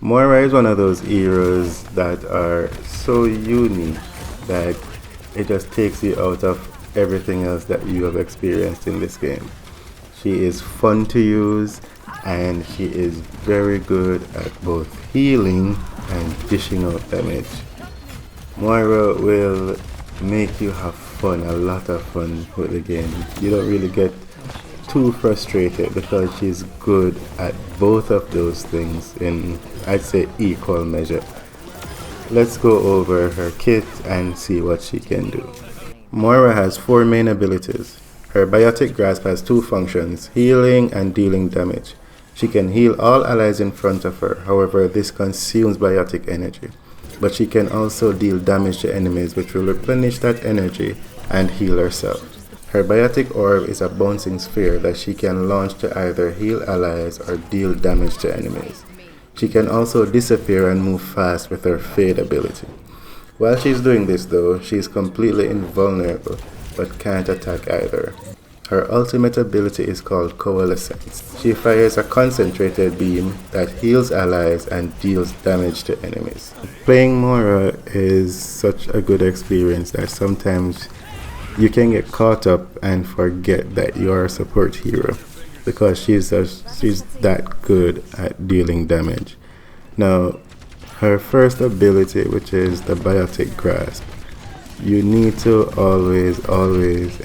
Moira is one of those heroes that are so unique that it just takes you out of everything else that you have experienced in this game. She is fun to use and she is very good at both healing and dishing out damage. Moira will make you have fun, a lot of fun with the game. You don't really get too frustrated because she's good at both of those things in, I'd say, equal measure. Let's go over her kit and see what she can do. Moira has 4 main abilities. Her Biotic Grasp has 2 functions, healing and dealing damage. She can heal all allies in front of her, however this consumes biotic energy. But she can also deal damage to enemies, which will replenish that energy and heal herself. Her Biotic Orb is a bouncing sphere that she can launch to either heal allies or deal damage to enemies. She can also disappear and move fast with her Fade ability. While she's doing this though, she is completely invulnerable, but can't attack either. Her ultimate ability is called Coalescence. She fires a concentrated beam that heals allies and deals damage to enemies. Playing Moira is such a good experience that sometimes you can get caught up and forget that you're a support hero because she's that good at dealing damage. Now, her first ability, which is the Biotic Grasp, you need to always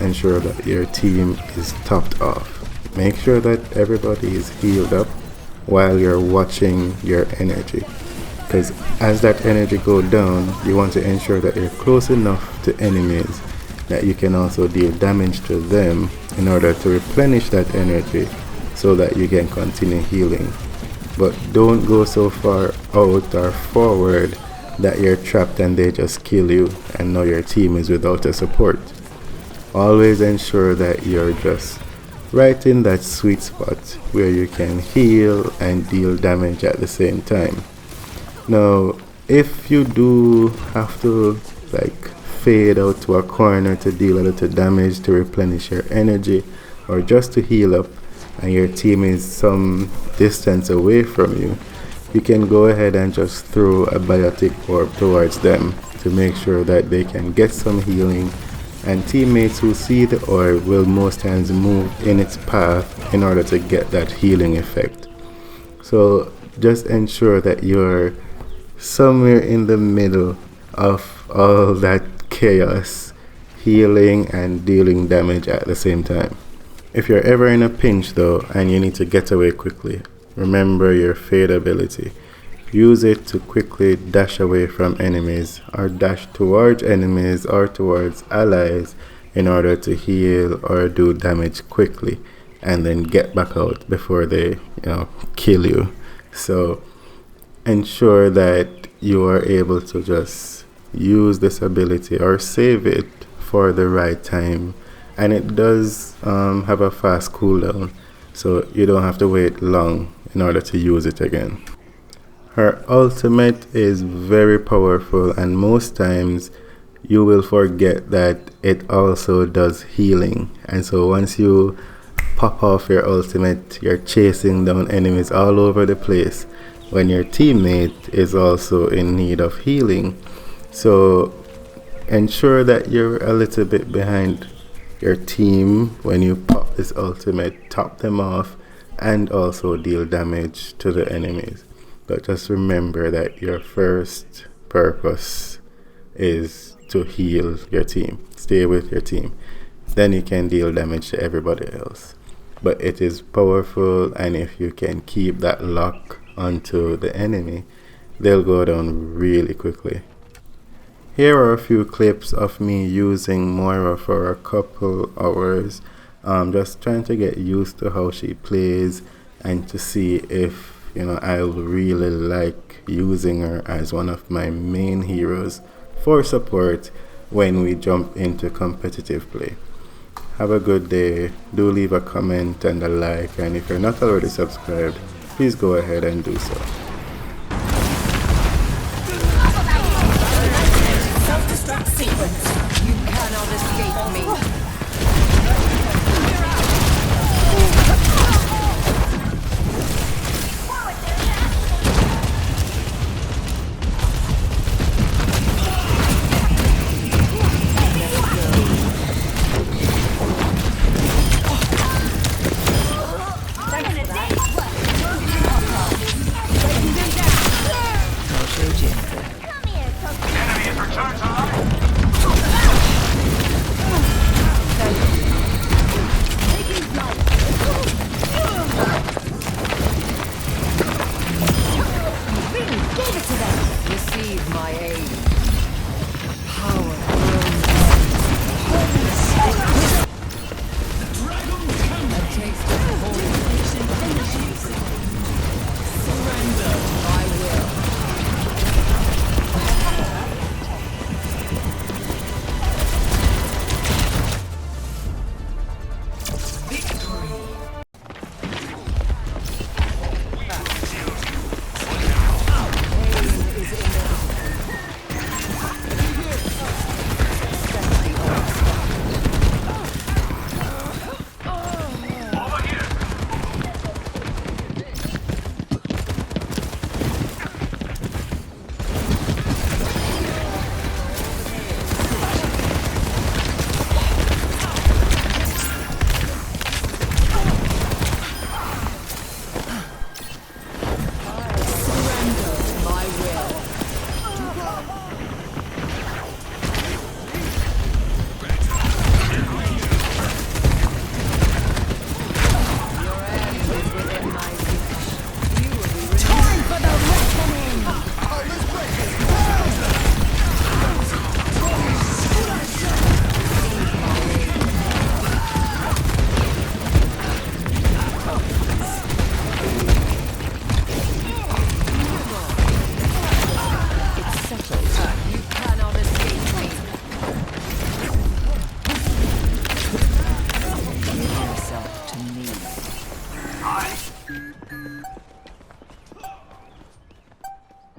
ensure that your team is topped off. Make sure that everybody is healed up while you're watching your energy. Because as that energy goes down, you want to ensure that you're close enough to enemies that you can also deal damage to them in order to replenish that energy so that you can continue healing. But don't go so far out or forward that you're trapped and they just kill you and now your team is without a support. Always ensure that you're just right in that sweet spot where you can heal and deal damage at the same time. Now, if you do have to fade out to a corner to deal a little damage to replenish your energy or just to heal up and your team is some distance away from you, you can go ahead and just throw a Biotic Orb towards them to make sure that they can get some healing, and teammates who see the orb will most times move in its path in order to get that healing effect. So just ensure that you're somewhere in the middle of all that chaos, healing and dealing damage at the same time. If you're ever in a pinch though and you need to get away quickly, remember your Fade ability. Use it to quickly dash away from enemies or dash towards enemies or towards allies in order to heal or do damage quickly and then get back out before they kill you. So ensure that you are able to just use this ability or save it for the right time, and it does have a fast cooldown, so you don't have to wait long in order to use it again. Her ultimate is very powerful, and most times you will forget that it also does healing, and so once you pop off your ultimate, you're chasing down enemies all over the place when your teammate is also in need of healing. So ensure that you're a little bit behind your team when you pop this ultimate, top them off and also deal damage to the enemies. But just remember that your first purpose is to heal your team. Stay with your team. Then you can deal damage to everybody else. But it is powerful, and if you can keep that lock onto the enemy, they'll go down really quickly. Here are a few clips of me using Moira for a couple hours, just trying to get used to how she plays and to see if I'll really like using her as one of my main heroes for support when we jump into competitive play. Have a good day. Do leave a comment and a like, and if you're not already subscribed, please go ahead and do so. Self-destruct sequence. You cannot escape me. my aid. Power grows. A taste of holy surrender to my will.